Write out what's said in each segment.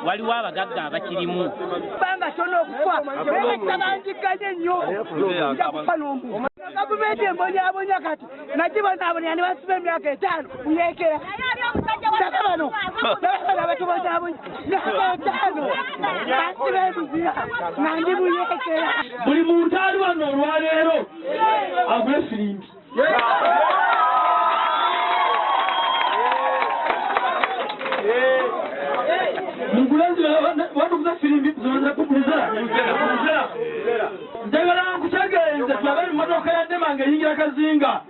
waliwo abagagga abakirimu banga tono okufa tabanjiganye nnyo gavumenti embonyabonya kati nagibonabonya ne basiba emyaka 5 uyekera bano abatubonyabonya myaka 5 basiba emizira nandi buyekera buli muntu ali wano olwaleero agule firimbi wadukuza firimbi zonza kukuliza njagala nkutegeeze tulabe emmotoka ya Dema ng'eyingira Kazinga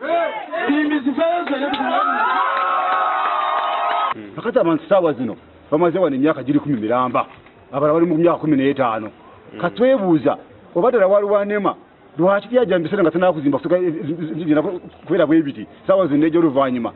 firimbi zifeezo nakati abantu saawa zino bamaze wano emyaka giri 10 miramba abalala bali mu myaka 15 katwebuuza oba ddala waliwo Anema lwaki yajambisera nga tanakuzimba kubeera bwe biti saawa zino ej'oluvannyuma